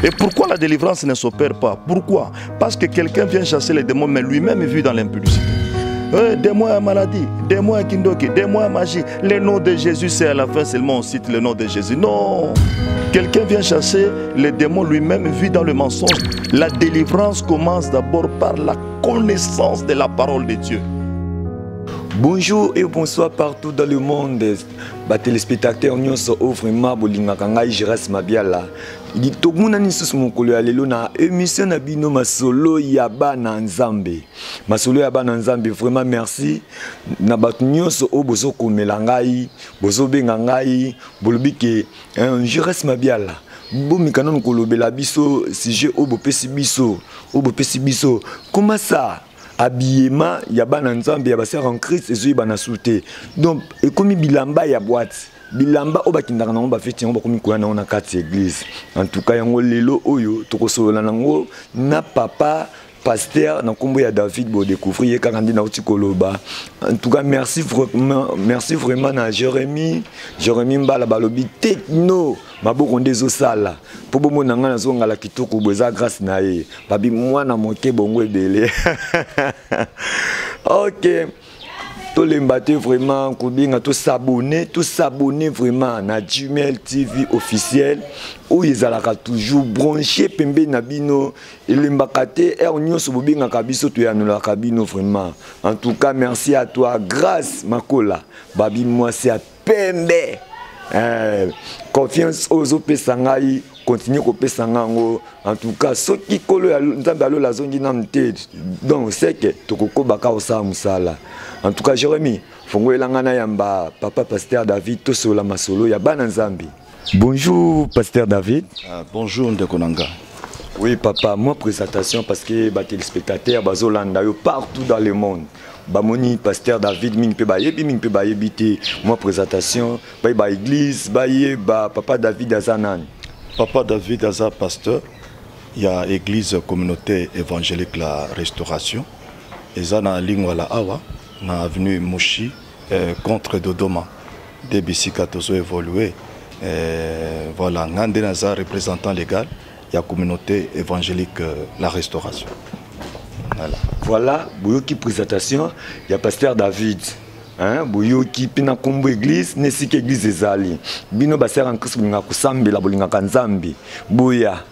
Et pourquoi la délivrance ne s'opère pas? Pourquoi? Parce que quelqu'un vient chasser les démons, mais lui-même vit dans l'impudicité. Des-moi à maladie, des-moi à kindoki, des-moi à magie. Le nom de Jésus, c'est à la fin seulement on cite le nom de Jésus. Non! Quelqu'un vient chasser les démons, lui-même vit dans le mensonge. La délivrance commence d'abord par la connaissance de la parole de Dieu. Bonjour et bonsoir partout dans le monde. Les téléspectateurs nous offrent vraiment bolingakangai Jiras Mabiala. Il tout le monde a sous mon colère na émission na bino masolo yaba na nzambe. Masolo yaba na nzambe vraiment merci. Na batu nyonso o bozo komela ngai, bozo benga ngai, bolobi ke Jiras Mabiala. Bomi kanon kolobela biso sujet o bopesi biso. Comment ça? Habillement, il y a ban ensemble, il y a basé en Christ et il y a ban sauté. Donc, et comme bilamba il y a boîte, bilamba au bakindana on va faire on va comme quoi on a quatre églises. En tout cas, yango lelo oyo to kosola nango na papa pasteur na kombo ya David bo découvrir quand on dit na utikoloba. En tout cas, merci vraiment na Jérémie Mbala balobi techno maboko ndezo sala. Po bomo nanga na zonga la kitoko boza grâce na ye. Babi mwana moke bongo ebele. OK. Tous les mbaté vraiment kobinga tout s'abonner vraiment na Jumel TV officiel où ils allaka toujours branché pembe na bino et mbakate et on nyonso bobinga kabiso to ya nola kabino vraiment. En tout cas merci à toi grâce makola. Babi moi c'est à pembe. Confiance aux autres sangai continue ko pesa ngango en tout cas ce qui kolo ya nzambe alo la zongi na mte donc c'est que tokoko baka osa musala. En tout cas Jérémie fongo elangana yamba papa pasteur David to sola masolo ya bana nzambe. Bonjour pasteur David. Bonjour Ndekonanga. Oui papa, moi présentation parce que les téléspectateurs bazolanda yo partout dans le monde. Bamoni pasteur David ming pe bayebi te moi présentation ba église ba papa David azanan. Papa David aza pasteur, il y a église communauté évangélique la Restauration. Et ça na lingua la awa na avenue Mouchi contre Dodoma. DBC Katozo évolué. Voilà, ngande naza représentant légal, il y a communauté évangélique la Restauration. Voilà, Bouyoki présentation, il y a pasteur David. Hein, Bouyoki pina kombo église, nesike église ezali. Bino baser en Christ bolinga kusambela bolinga kanzambi. Bouya.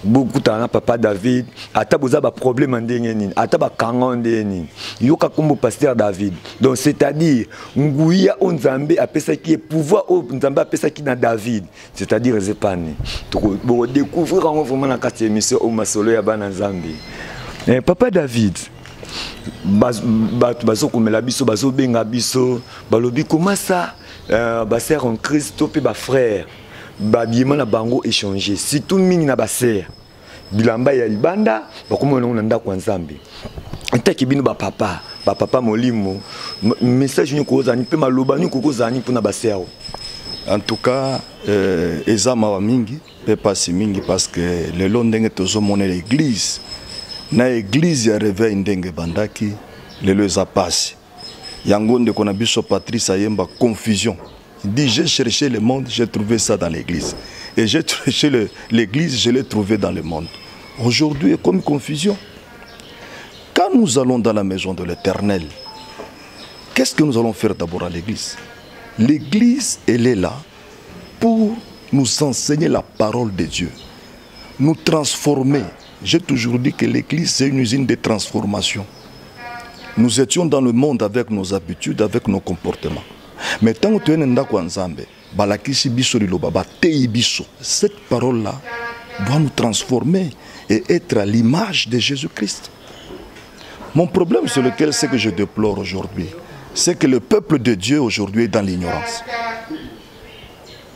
Beaucoup de papa David, ata boza ba problème ndenge nini, ata ba kanga ndenge nini. Yoka kombo pasteur David. Donc c'est-à-dire nguya onzambe apesa ki pouvoir o nzambe apesa ki na David, c'est-à-dire zepane. Pour découvrir vraiment na kati émission au masolo ya bana nzambe. Papa David, bazo komela biso bazo benga biso balobi comment ça baser en Christ pe ba frère babiema na bango échanger si tout mingi na baser bilamba ya libanda bakomona na ndako nzambe ntaki bino ba papa molimo message ni ko zani pe maloba ni ko zani pona baser. En tout cas ezama wa mingi pe pasi mingi parce que le long ndenge tozo mona l'église na église ya réveil ndenge bandaki lelo eza pasi yango nde kona biso Patrice ayemba confusion. Il dit j'ai cherché le monde, j'ai trouvé ça dans l'église et j'ai cherché l'église, je l'ai trouvé dans le monde. Aujourd'hui est comme confusion. Quand nous allons dans la maison de l'Éternel, qu'est-ce que nous allons faire d'abord à l'église? L'église elle est là pour nous enseigner la parole de Dieu, nous transformer. J'ai toujours dit que l'église c'est une usine de transformation. Nous étions dans le monde avec nos habitudes, avec nos comportements. Mais tant que tu es ndako nzambe, balakisi biso liloba ba tei biso. Cette parole là doit nous transformer et être à l'image de Jésus-Christ. Mon problème sur lequel c'est que je déplore aujourd'hui, c'est que le peuple de Dieu aujourd'hui est dans l'ignorance.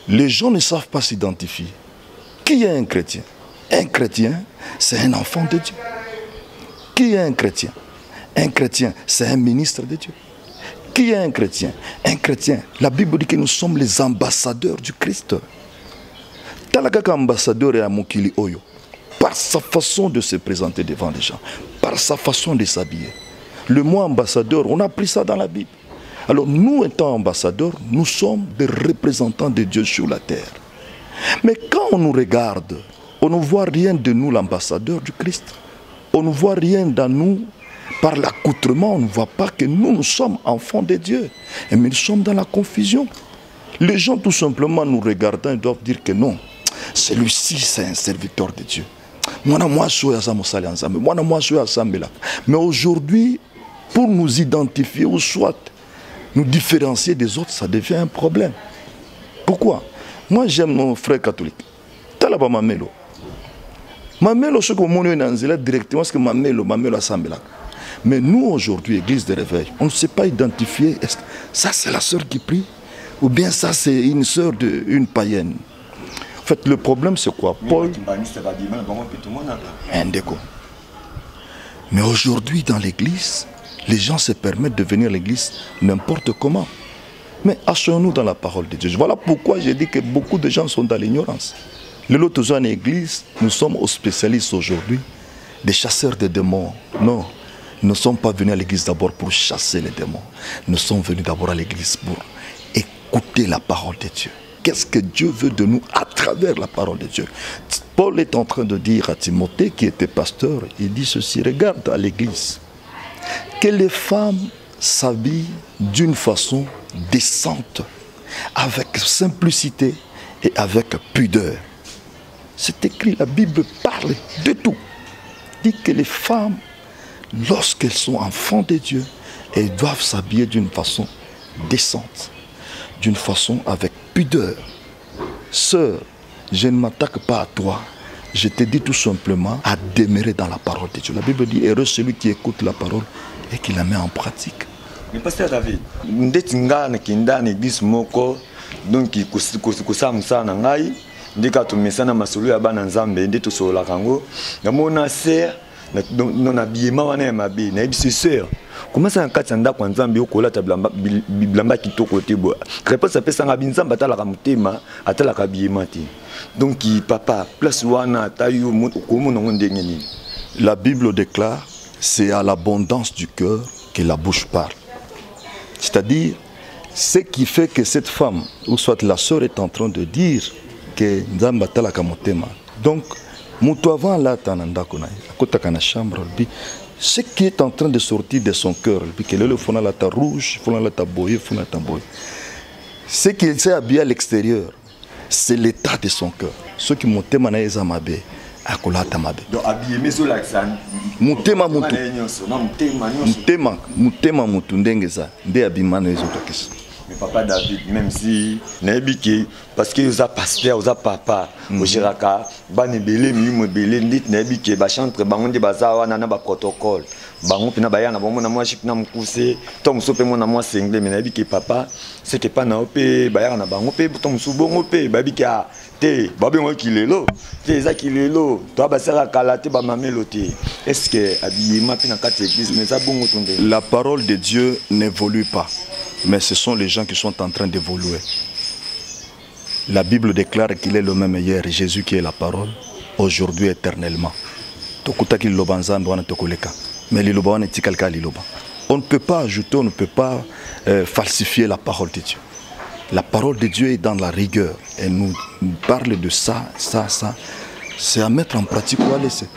Les gens ne savent pas s'identifier. Qui est un chrétien? Un chrétien, c'est un enfant de Dieu. Qui est un chrétien? Un chrétien, c'est un ministre de Dieu. Qui est un chrétien? Un chrétien, la Bible dit que nous sommes les ambassadeurs du Christ. Talakaka ambassadeur et Amokili Oyo, par sa façon de se présenter devant les gens, par sa façon de s'habiller. Le mot ambassadeur, on a pris ça dans la Bible. Alors nous étant ambassadeurs, nous sommes des représentants de Dieu sur la terre. Mais quand on nous regarde, On ne voit rien de nous, l'ambassadeur du Christ. On ne voit rien dans nous. Par l'accoutrement, on ne voit pas que nous sommes enfants de Dieu. Mais nous sommes dans la confusion. Les gens, tout simplement, nous regardant, doivent dire que non. Celui-ci, c'est un serviteur de Dieu. Mais aujourd'hui, pour nous identifier ou soit nous différencier des autres, ça devient un problème. Pourquoi? Moi, j'aime nos frères catholiques. Talaba Mamelo. Mamelo, ce que mon est directement, c'est que Mamelo assemble. Mais nous, aujourd'hui, Église de Réveil, on ne sait pas identifier. Est-ce que ça, c'est la sœur qui prie? Ou bien ça, c'est une sœur d'une païenne? En fait, le problème, c'est quoi? Paul. Mais aujourd'hui, dans l'Église, les gens se permettent de venir à l'Église n'importe comment. Mais asseyons-nous dans la parole de Dieu. Voilà pourquoi j'ai dit que beaucoup de gens sont dans l'ignorance. Les autres en Église, nous sommes aux spécialistes aujourd'hui, des chasseurs de démons. Non, nous ne sommes pas venus à l'Église d'abord pour chasser les démons. Nous sommes venus d'abord à l'Église pour écouter la parole de Dieu. Qu'est-ce que Dieu veut de nous à travers la parole de Dieu? Paul est en train de dire à Timothée, qui était pasteur, il dit ceci: regarde à l'Église, que les femmes s'habillent d'une façon décente, avec simplicité et avec pudeur. C'est écrit, la Bible parle de tout. Dit que les femmes, lorsqu'elles sont enfants de Dieu, elles doivent s'habiller d'une façon décente, d'une façon avec pudeur. Sœur, je ne m'attaque pas à toi, je te dis tout simplement à demeurer dans la parole de Dieu. La Bible dit, heureux celui qui écoute la parole et qui la met en pratique. Mais pasteur David, ndetinga na kinda na église moko, donc kusamsa na ngai, ndika tumesana masulu ya bana nzambe ndeto sola kango, ngamona sœur non habillement wana ya mabe, na biso sœur. Comment ça nkatsa ndako nzambe okola ta bilamba kitoko te bo. Réponse apesa nga binzamba atalaka mutema, atalaka habillement te. Donc papa, place wana tayo komona ndenge nini. La Bible déclare, c'est à l'abondance du cœur que la bouche parle. C'est-à-dire, ce qui fait que cette femme, ou soit la sœur, est en train de dire que Nzamba talaka motema. Donc, mutu avant la tanandako na akotaka na chambre, ce qui est en train de sortir de son cœur, que le fona la ta rouge, fona la ta boye, fona ta boye. Ce qui s'est habillé à l'extérieur, c'est l'état de son cœur. Ce qui motema na ezamabe. Donc habillé mais sur l'accent. Mutema mutu. Mutema mutu ndengeza. Nde abimana ezotokisa. Mais papa David, même si naebiki parce que oza pasteur, oza papa, ojeraka bane belé mi belé ndit naebiki ba chantre bango nde bazawa na ba protocole. Bango pina bayana bango na moi chik na mukuse, tom sope mo na moi sengle mais naebiki papa, c'était pas na opé bayana na bango pe tom subongo pe babiki a te babengo kilelo. Te za kilelo, toi ba sera kalate ba mamelo te. Est-ce que habillement pina kati église mais ça bongo tombe. La parole de Dieu n'évolue pas. Mais ce sont les gens qui sont en train d'évoluer. La Bible déclare qu'il est le même hier, Jésus qui est la parole, aujourd'hui éternellement. On ne peut pas ajouter, on ne peut pas falsifier la parole de Dieu. La parole de Dieu est dans la rigueur. Elle nous parle de ça, ça, ça. C'est à mettre en pratique ou à laisser.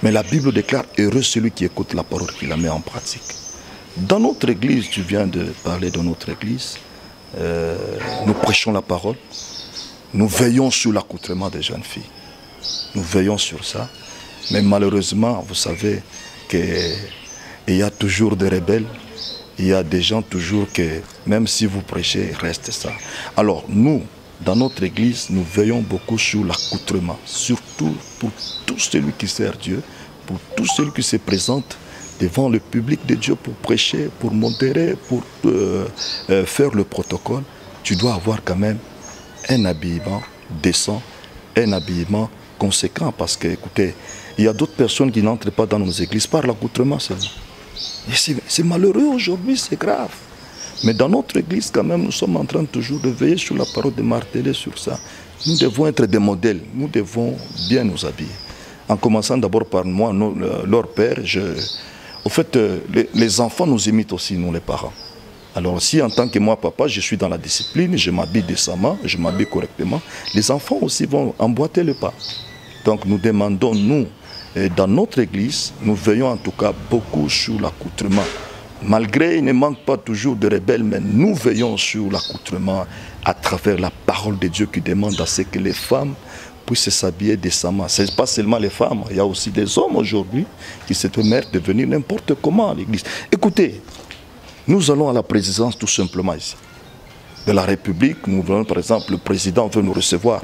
Mais la Bible déclare, heureux celui qui écoute la parole, qui la met en pratique. Dans notre église, tu viens de parler de notre église, nous prêchons la parole, nous veillons sur l'accoutrement des jeunes filles. Nous veillons sur ça. Mais malheureusement, vous savez qu'il y a toujours des rebelles, il y a des gens toujours que, même si vous prêchez, reste ça. Alors nous, dans notre église, nous veillons beaucoup sur l'accoutrement, surtout pour tout celui qui sert Dieu, pour tout celui qui se présente devant le public de Dieu pour prêcher, pour modérer, pour faire le protocole. Tu dois avoir quand même un habillement décent, un habillement conséquent, parce que, écoutez, il y a d'autres personnes qui n'entrent pas dans nos églises par l'accoutrement seulement. C'est malheureux aujourd'hui, c'est grave. Mais dans notre église, quand même, nous sommes en train toujours de veiller sur la parole, de marteler sur ça. Nous devons être des modèles, nous devons bien nous habiller. En commençant d'abord par moi, leur père, au fait, les enfants nous imitent aussi, nous les parents. Alors si en tant que moi, papa, je suis dans la discipline, je m'habille décemment, je m'habille correctement, les enfants aussi vont emboîter le pas. Donc nous demandons, nous, dans notre église, nous veillons en tout cas beaucoup sur l'accoutrement. Malgré il ne manque pas toujours de rebelles, mais nous veillons sur l'accoutrement à travers la parole de Dieu qui demande à ce que les femmes puissent s'habiller décemment. Ce n'est pas seulement les femmes, il y a aussi des hommes aujourd'hui qui se permettent de venir n'importe comment à l'église. Écoutez, nous allons à la présidence tout simplement ici de la République. Nous voulons par exemple, le président veut nous recevoir.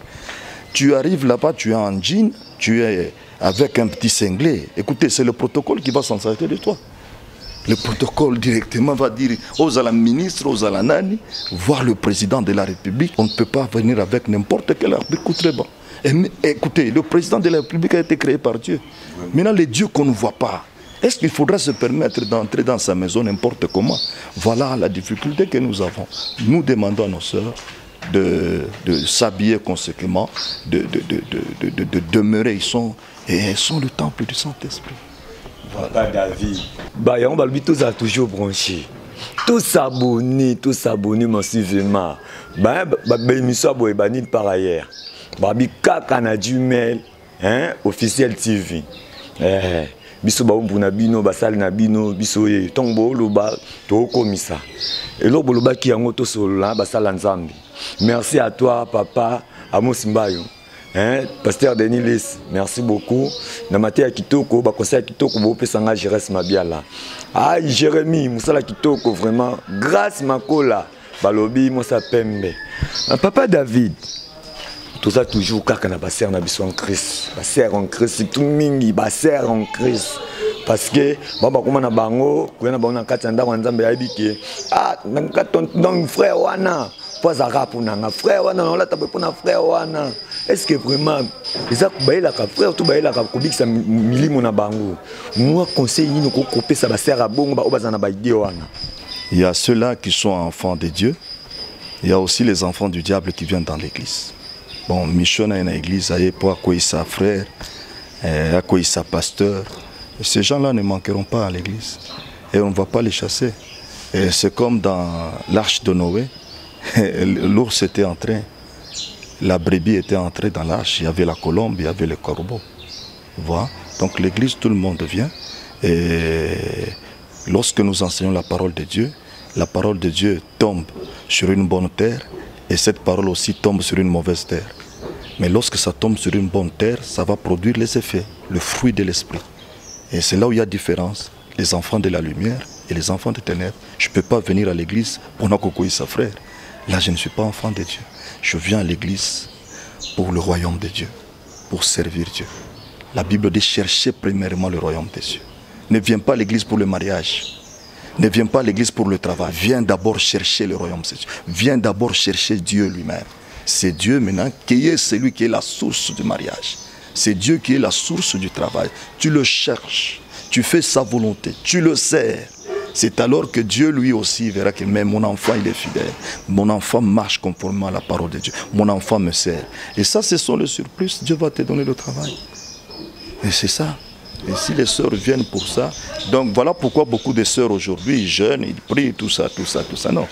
Tu arrives là-bas, tu es en jean, tu es avec un petit cinglé. Écoutez, c'est le protocole qui va s'en sortir de toi. Le protocole directement va dire aux ala ministres, aux ala nani, voir le président de la République. On ne peut pas venir avec n'importe quel accoutrement. Écoutez, le président de la République a été créé par Dieu. Maintenant, les dieux qu'on ne voit pas, est-ce qu'il faudra se permettre d'entrer dans sa maison n'importe comment? Voilà la difficulté que nous avons. Nous demandons à nos sœurs de s'habiller conséquemment, de demeurer. Ils sont le temple du Saint-Esprit. Papa David, on va tous à toujours branché. Tous s'abonner massivement. L'émission est par ailleurs. Mail, officiel TV. Biso ba umpuna bino basali na bino biso ye tombo loba to komisa. Et lo boloba ki yango to solola basala nzambe. Merci à toi papa Amos Mbayo. Pasteur Denis Lis, merci beaucoup. Na matia kitoko ba conseil kitoko bo pesanga Jerez Mabiala. Ah Jérémy musala kitoko vraiment grâce makola balobi mosa pembe. Papa David tout ça toujours car na basser na biso en Christ. Basser en Christ tout mingi basser en Christ. Parce que baba kuma na bango kuyana bango na katanda nzambe yabiki ah donc frère wana poza rapu nanga frère wana na ta pour na frère wana. Est-ce que vraiment les akubaila ka frère tout baila ka kubikisa milimo na bango. Moi conseil ni ko kopesa basser a bongo ba obazana ba idée wana. Il y a ceux-là qui sont enfants de Dieu. Il y a aussi les enfants du diable qui viennent dans l'église. Bon, mission à une église, pour accueillir sa frère, accueillir sa pasteur. Ces gens-là ne manqueront pas à l'église. Et on ne va pas les chasser. C'est comme dans l'arche de Noé. L'ours était entré, la brebis était entrée dans l'arche. Il y avait la colombe, il y avait le corbeau. Voilà. Donc l'église, tout le monde vient. Et lorsque nous enseignons la parole de Dieu tombe sur une bonne terre. Et cette parole aussi tombe sur une mauvaise terre. Mais lorsque ça tombe sur une bonne terre, ça va produire les effets, le fruit de l'esprit. Et c'est là où il y a différence. Les enfants de la lumière et les enfants des ténèbres. Je ne peux pas venir à l'église pour n'accueillir sa frère. Là, je ne suis pas enfant de Dieu. Je viens à l'église pour le royaume de Dieu, pour servir Dieu. La Bible dit chercher premièrement le royaume de Dieu. Ne viens pas à l'église pour le mariage. Ne viens pas à l'église pour le travail. Viens d'abord chercher le royaume de Dieu. Viens d'abord chercher Dieu lui-même. C'est Dieu maintenant qui est celui qui est la source du mariage. C'est Dieu qui est la source du travail. Tu le cherches, tu fais sa volonté, tu le sers. C'est alors que Dieu lui aussi verra que mais mon enfant il est fidèle. Mon enfant marche conformément à la parole de Dieu. Mon enfant me sert. Et ça, ce sont les surplus. Dieu va te donner le travail. Et c'est ça. Et si les sœurs viennent pour ça, donc voilà pourquoi beaucoup de sœurs aujourd'hui, jeunes, ils prient, tout ça, non.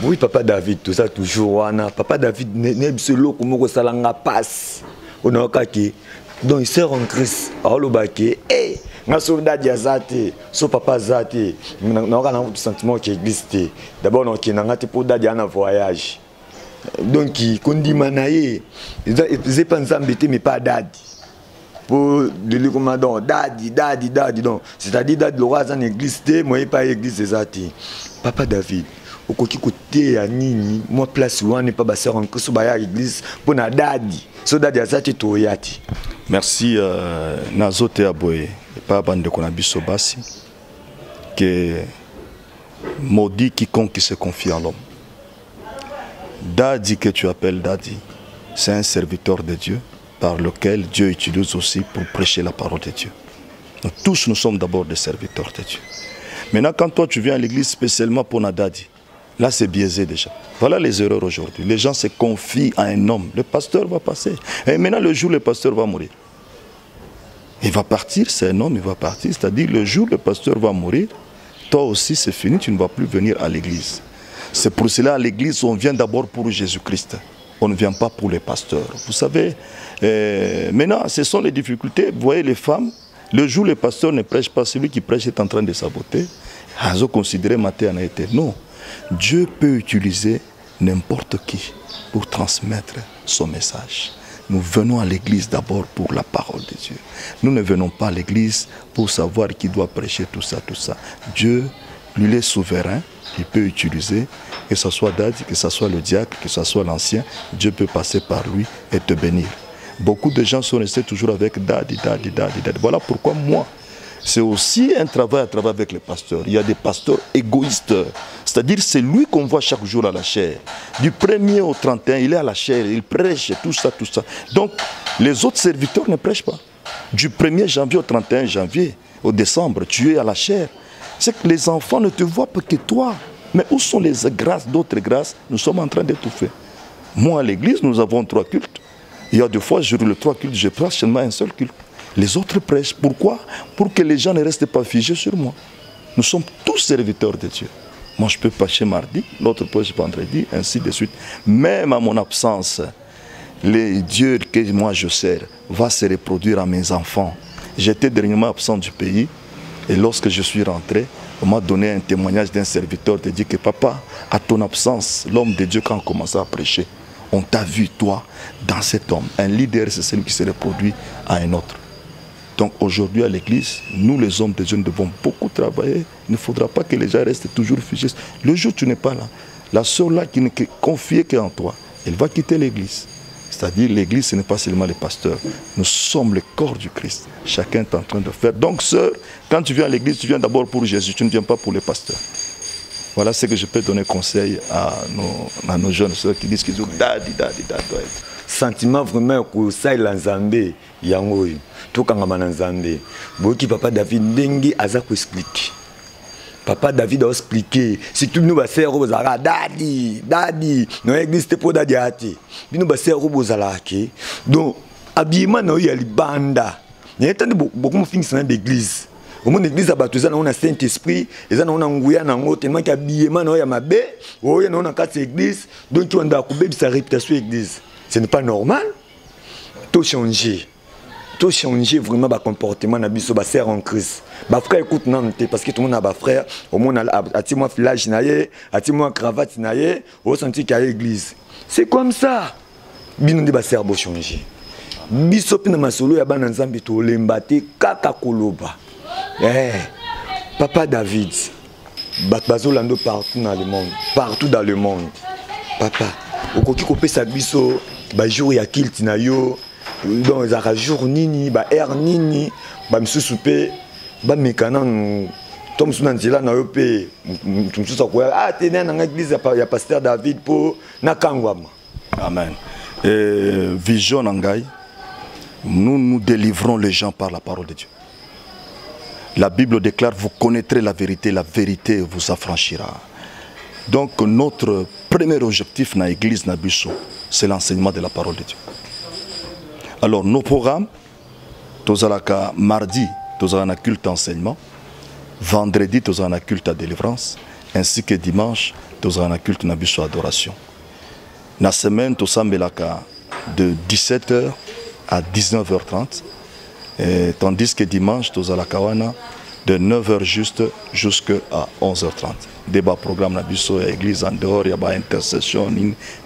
Oui, papa David, tout ça toujours, wana. Papa David, n'est solo comme on salanga passe. On a kaki, donc il sert en Christ. Alors le baquet, eh, na soldat diazate, so papa zate, na on a sentiment qui existe. D'abord on qui n'a pas pour d'aller en voyage. Donc qui kondi manaye, ils pas embêté mais pas dadi. Pour le commandant, dadi, donc c'est-à-dire dadi le roi en église, moi pas église zate. Papa David. Au côté à nini, moi place où on n'est pas bassé en Christ, à l'église pour na dadi. So dadi azati toyati. Merci Nazote Aboye, pas bande qu'on a biso basi, que maudit quiconque qui se confie en l'homme. Dadi que tu appelles Dadi, c'est un serviteur de Dieu par lequel Dieu utilise aussi pour prêcher la parole de Dieu. Nous tous nous sommes d'abord des serviteurs de Dieu. Maintenant quand toi tu viens à l'église spécialement pour Nadadi, là c'est biaisé déjà. Voilà les erreurs aujourd'hui. Les gens se confient à un homme. Le pasteur va passer. Et maintenant le jour le pasteur va mourir. Il va partir, c'est un homme, il va partir. C'est-à-dire le jour le pasteur va mourir, toi aussi c'est fini, tu ne vas plus venir à l'église. C'est pour cela à l'église on vient d'abord pour Jésus-Christ. on ne vient pas pour les pasteurs. Vous savez, maintenant, ce sont les difficultés. Vous voyez les femmes, le jour où les pasteurs ne prêchent pas, celui qui prêche est en train de saboter. Ils ont considéré matin en été. Non, Dieu peut utiliser n'importe qui pour transmettre son message. Nous venons à l'église d'abord pour la parole de Dieu. Nous ne venons pas à l'église pour savoir qui doit prêcher tout ça, tout ça. Dieu, lui, il est souverain. Il peut utiliser, que ce soit Dadi, que ce soit le diacre, que ce soit l'ancien. Dieu peut passer par lui et te bénir. Beaucoup de gens sont restés toujours avec Dadi, Dadi, Dadi, Dadi. Voilà pourquoi moi, c'est aussi un travail à travailler avec les pasteurs. Il y a des pasteurs égoïstes. C'est-à-dire, c'est lui qu'on voit chaque jour à la chair. Du 1er au 31, il est à la chair, il prêche, tout ça, tout ça. Donc, les autres serviteurs ne prêchent pas. Du 1er janvier au 31 janvier, au décembre, tu es à la chair. C'est que les enfants ne te voient pas que toi. Mais où sont les grâces, d'autres grâces? Nous sommes en train d'étouffer. Moi, à l'église, nous avons 3 cultes. Il y a 2 fois, je le 3 cultes, je prêche seulement un seul culte. Les autres prêchent. Pourquoi? Pour que les gens ne restent pas figés sur moi. Nous sommes tous serviteurs de Dieu. Moi, je peux prêcher mardi, l'autre prêche vendredi, ainsi de suite. Même à mon absence, le Dieu que moi je sers va se reproduire à mes enfants. J'étais dernièrement absent du pays et lorsque je suis rentré, on m'a donné un témoignage d'un serviteur de Dieu que papa, à ton absence, l'homme de Dieu, quand on commençait à prêcher, on t'a vu toi dans cet homme. Un leader, c'est celui qui se reproduit à un autre. Donc aujourd'hui à l'église, nous les hommes de Dieu, nous devons beaucoup travailler. Il ne faudra pas que les gens restent toujours figés. Le jour où tu n'es pas là, la sœur là qui ne confie qu'en toi, elle va quitter l'église. C'est-à-dire l'église, ce n'est pas seulement les pasteurs. Nous sommes le corps du Christ. Chacun est en train de faire. Donc sœur, quand tu viens à l'église, tu viens d'abord pour Jésus, tu ne viens pas pour les pasteurs. Voilà ce que je peux donner conseil à nos jeunes sœurs qui disent qu'ils ont dadi. Sentiment vraiment que ça il Nzambe yango to kangama na Nzambe boki papa David ndengi aza ko expliquer papa David a expliqué surtout nous ba sœur bozala dadi no église te po dadi ati bino ba sœur bozala ke donc habillement na ya libanda ne tande beaucoup mo finissant d'église au monde église abato za na Saint-Esprit eza na nguya na ngo tellement que habillement na ya mabe oya na kati église donc tu anda ko bebisa réputation église. Ce n'est pas normal. Tout changer vraiment le comportement de nos frères en crise. Les frères écoutent parce que tout le monde a des frères. Au monde a t moi village, a t moi cravate, au senti qu'il y a l'église. C'est comme ça. Bien on sœurs bo changer. Biso pina masolo ya bana nzambe to lembate kaka koloba. Papa David, bazolando partout dans le monde. Papa, okoki kopesa biso ba jour ya kilt na yo donc za jour nini ba air nini ba misusu pe ba mekana tom suna nzela na yo pe msusu ko tena na église ya pasteur David po na kangwama. Amen. Vision nangai, nous délivrons les gens par la parole de Dieu. La Bible déclare, vous connaîtrez la vérité vous affranchira. Donc notre premier objectif dans l'église Nabiso, c'est l'enseignement de la parole de Dieu. Alors nos programmes, tozalaka mardi, tozalaka culte enseignement, vendredi, tozalaka culte à délivrance, ainsi que dimanche, tozalaka culte Nabiso adoration. La semaine, tozambelaka de 17h à 19h30, tandis que dimanche, tozalaka wana de 9h juste jusqu'à 11h30. Débat programme nabiso à l'église en dehors, il y a une intercession,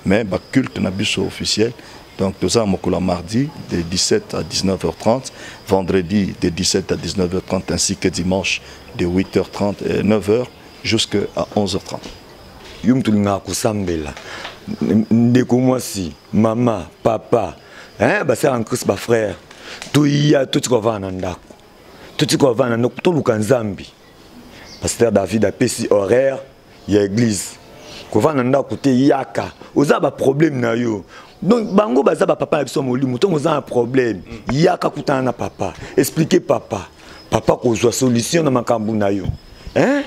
mais un culte nabiso officiel. Donc nous avons mardi de 17 à 19h30, vendredi de 17 à 19h30 ainsi que dimanche de 8h30 et 9h jusqu'à 11h30. Yum tulinga kusambela. Ndeko mwasi, maman, papa, ba sœur en Christ, ba frère. Tout y a tout ko vana ndako. Tout ko vana ndako to luka Nzambi. Pasteur David a pesi horaire ya église. Ko vana ndako te yaka. Oza ba problème na yo. Donc bango baza ba papa biso molimu to oza un problème. Yaka kutana na papa. Expliquer papa. Papa ko zo solution na makambu na yo. Hein?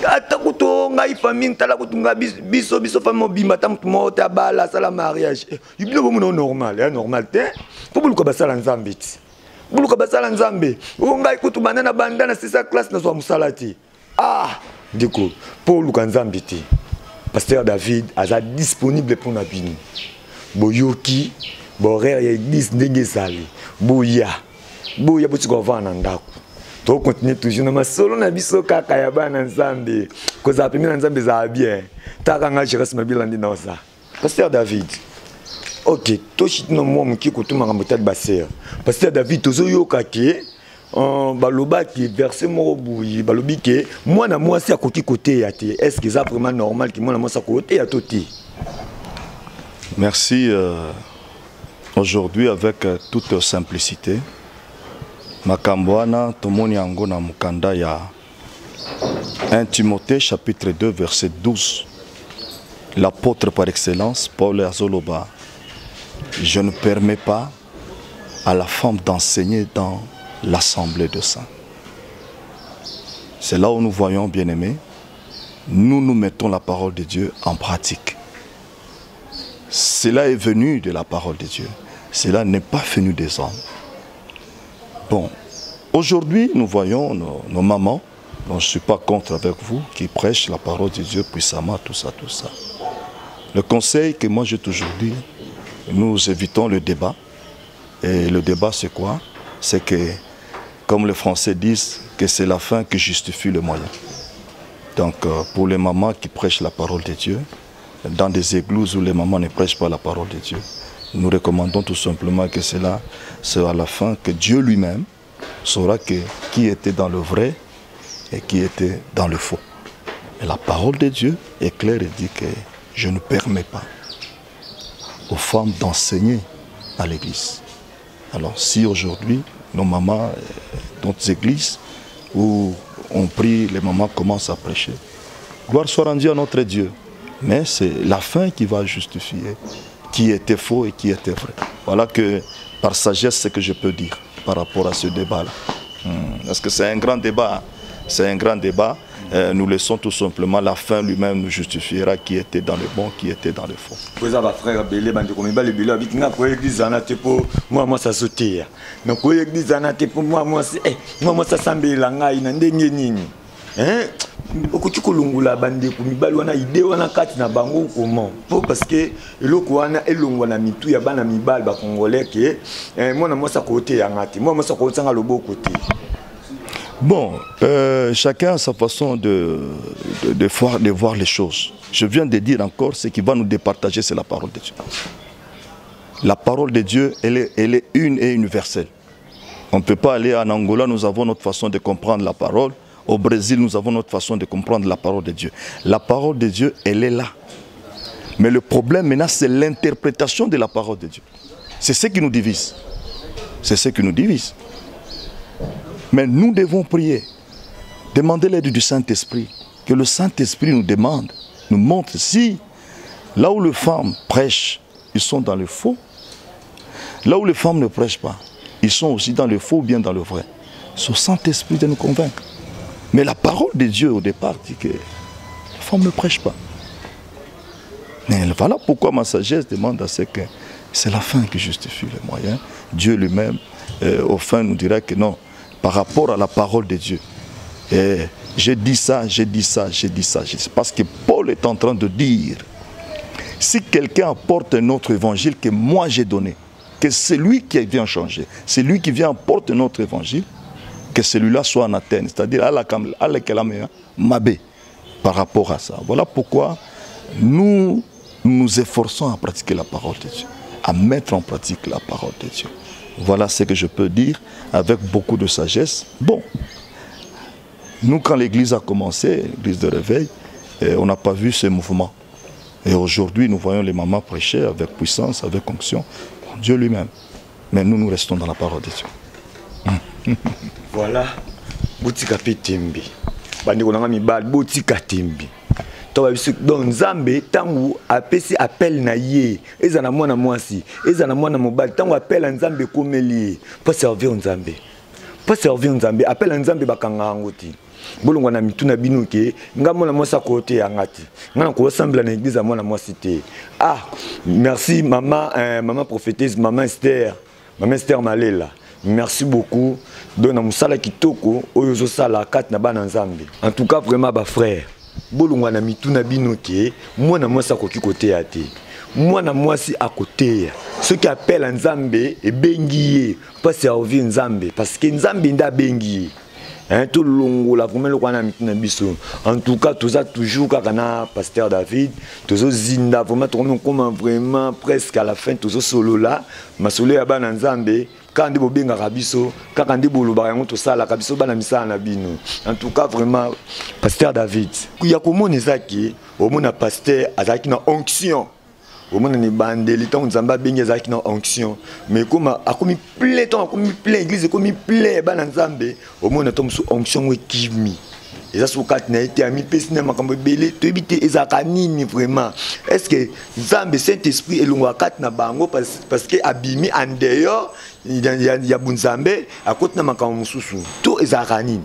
Ata kutonga ifamille tala kutunga biso famille bimba tam mota bala sala mariage. Ibilo bomo normal, normal te. Pour buluka basala Nzambe ti. Buluka basala Nzambe. Onga ikutu banana bandana c'est sa classe na zo musalati. Ah, pour Nzambe ti. Pasteur David a disponible pour na bini. boyoki horaire ya église ndenge sali boya botika vana ndako to continuer toujours na masolo na biso kaka ya bana nzambe koza pemi na nzambe za bien taka nga Jérôme Mabila ndi na ça pasteur David. Ok, to chitino mo mki kutuma ngamotali baser pasteur David tozoyoka ke baloba ki verset moko buyi balobi ke mwana mwasi akoki kote ya te. Est-ce que ça vraiment normal que mwana mwasi akoki ya toti? Merci. Aujourd'hui, avec toute simplicité, Makambwana tomoni yango na mukanda ya 1 Timothée chapitre 2 verset 12. L'apôtre par excellence, Paul Azoloba, je ne permets pas à la femme d'enseigner dans l'assemblée de saints. C'est là où nous voyons, bien-aimés, nous mettons la parole de Dieu en pratique. Cela est venu de la parole de Dieu. Cela n'est pas venu des hommes. Bon, aujourd'hui, nous voyons nos mamans, dont je ne suis pas contre avec vous, qui prêchent la parole de Dieu puissamment, tout ça, tout ça. Le conseil que moi j'ai toujours dit, nous évitons le débat. Et le débat, c'est quoi? C'est que, comme les Français disent, que c'est la fin qui justifie le moyen. Donc, pour les mamans qui prêchent la parole de Dieu, dans des églises où les mamans ne prêchent pas la parole de Dieu, nous recommandons tout simplement que cela sera la fin, que Dieu lui-même saura qui était dans le vrai et qui était dans le faux. Et la parole de Dieu est claire et dit que je ne permets pas aux femmes d'enseigner à l'église. Alors si aujourd'hui, nos mamans, d'autres églises où on prie, les mamans commencent à prêcher, gloire soit rendue à notre Dieu. Mais c'est la fin qui va justifier qui était faux et qui était vrai. Voilà que par sagesse, ce que je peux dire par rapport à ce débat-là. Parce que c'est un grand débat. C'est un grand débat. Nous laissons tout simplement la fin lui-même nous justifiera qui était dans le bon, qui était dans le faux. Vous avez frère Belé, moi ça sauter. Donc l'église moi ça semble langa ina ndenge nini. Hein? Okuti kolungula bande ko mibali wana idée wana kati na bango comment? Parce que eloko wana elongwa na mitu ya bana mibali ba congolais ke mwana mwasa côté ya ngati. Moi mwasa ko tsanga lobo côté. Bon, chacun a sa façon de voir les choses. Je viens de dire encore, ce qui va nous départager, c'est la parole de Dieu. La parole de Dieu, elle est une et universelle. On ne peut pas aller en Angola, nous avons notre façon de comprendre la parole. Au Brésil, nous avons notre façon de comprendre la parole de Dieu. La parole de Dieu, elle est là. Mais le problème maintenant, c'est l'interprétation de la parole de Dieu. C'est ce qui nous divise. C'est ce qui nous divise. Mais nous devons prier, demander l'aide du Saint-Esprit, que le Saint-Esprit nous demande, nous montre si, là où les femmes prêchent, ils sont dans le faux, là où les femmes ne prêchent pas, ils sont aussi dans le faux ou bien dans le vrai. C'est au Saint-Esprit de nous convaincre. Mais la parole de Dieu au départ dit que les femmes ne prêchent pas. Mais voilà pourquoi ma sagesse demande à ce que c'est la fin qui justifie le moyen. Dieu lui-même, au fin, nous dira que non. Par rapport à la parole de Dieu. Et j'ai dit ça, j'ai dit ça, j'ai dit ça. Parce que Paul est en train de dire, si quelqu'un apporte un autre évangile que moi j'ai donné, que c'est lui qui vient changer, c'est lui qui vient apporter un autre évangile, que celui-là soit en Athènes, c'est-à-dire à la Mabé, par rapport à ça. Voilà pourquoi nous nous efforçons à pratiquer la parole de Dieu, à mettre en pratique la parole de Dieu. Voilà ce que je peux dire avec beaucoup de sagesse. Bon, nous quand l'église a commencé, l'église de réveil, on n'a pas vu ce mouvement. Et aujourd'hui, nous voyons les mamans prêcher avec puissance, avec onction, Dieu lui-même. Mais nous, nous restons dans la parole de Dieu. Voilà. Boutika Pitimbi. Bandikonanga mibal, Boutika Timbi. Donc Nzambe tangu apesi appel na ye ezana mwana mwasi ezana mwana mobali tangu appel à Nzambe komeli pas servir Nzambe appel à Nzambe bakanga ngoti bolongwa na mituna bino ke nga mwana mwasa côté ya ngati ngana ko sembla na église mwana mwasi te. Ah merci maman prophétesse maman Esther Malela, merci beaucoup dona musala kitoko oyo zo sala kati na bana Nzambe. En tout cas vraiment ba frère bolongwa na mituna bino ke mwana mwasa koki côté ya te moi na moi si à côté. Ceux qui appellent Nzambe et bengiye pas servir Nzambe parce que Nzambe nda bengiye. Hein, tout le long, la première fois, en tout cas, tout ça toujours quand Pasteur David, tout ça zinda vraiment tourné comme vraiment presque à la fin, tout ça solo là, ma solo ya bana Nzambe, quand de benga kabiso, quand de bolo ba yango tout ça la kabiso bana misa na bino. En tout cas vraiment Pasteur David, il y a comment ezaki, au mona pasteur azaki na onction. Au moins on est bandé, les temps Nzamba bengi ezaki na onction. Mais comme a comme plein temps, comme plein église, comme plein bana Nzambe, au moins on tombe sous onction we kimi. Et ça sous quatre na été ami pesina makambo belé, to éviter ezaka nini vraiment. Est-ce que Nzambe Saint-Esprit elongwa quatre na bango parce que abimi en dehors il y a bunzambe à côté na makambo mususu. Tout ezaka nini.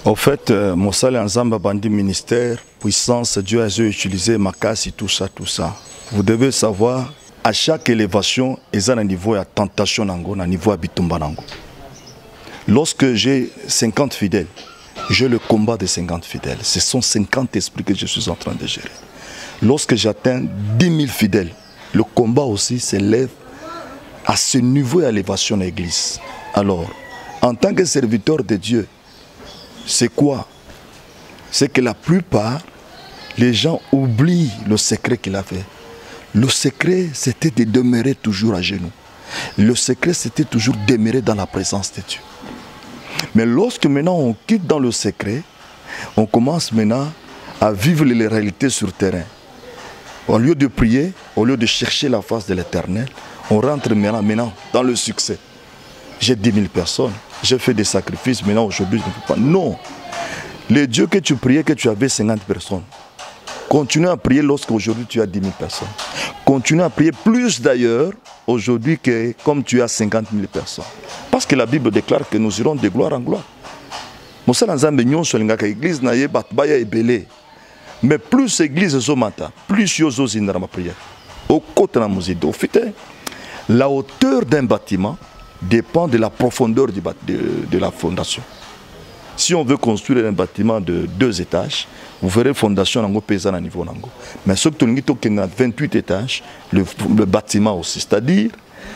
En fait, Mosala Nzamba bandi ministère, puissance, Dieu a utilisé Makasi, tout ça, tout ça. Vous devez savoir, à chaque élévation, il y a un niveau de tentation, un niveau de bitumba. Lorsque j'ai 50 fidèles, j'ai le combat de 50 fidèles. Ce sont 50 esprits que je suis en train de gérer. Lorsque j'atteins 10 000 fidèles, le combat aussi s'élève à ce niveau d'élévation de l'église. Alors, en tant que serviteur de Dieu, c'est quoi? C'est que la plupart, les gens oublient le secret qu'il a fait. Le secret, c'était de demeurer toujours à genoux. Le secret, c'était toujours demeurer dans la présence de Dieu. Mais lorsque maintenant on quitte dans le secret, on commence maintenant à vivre les réalités sur le terrain. Au lieu de prier, au lieu de chercher la face de l'Éternel, on rentre maintenant dans le succès. J'ai 10 000 personnes, j'ai fait des sacrifices, maintenant aujourd'hui je ne peux pas. Non, le Dieu que tu priais, que tu avais 50 personnes, continue à prier lorsqu'aujourd'hui tu as 10 000 personnes. Continue à prier plus d'ailleurs aujourd'hui que comme tu as 50 000 personnes. Parce que la Bible déclare que nous irons de gloire en gloire. Mais plus l'église zomata, plus yozo zindarama prière. Au côté de la la hauteur d'un bâtiment dépend de la profondeur de la fondation. Si on veut construire un bâtiment de 2 étages, vous verrez la fondation nango pesa na niveau nango. Mais ce que tu as 28 étages, le bâtiment aussi, c'est-à-dire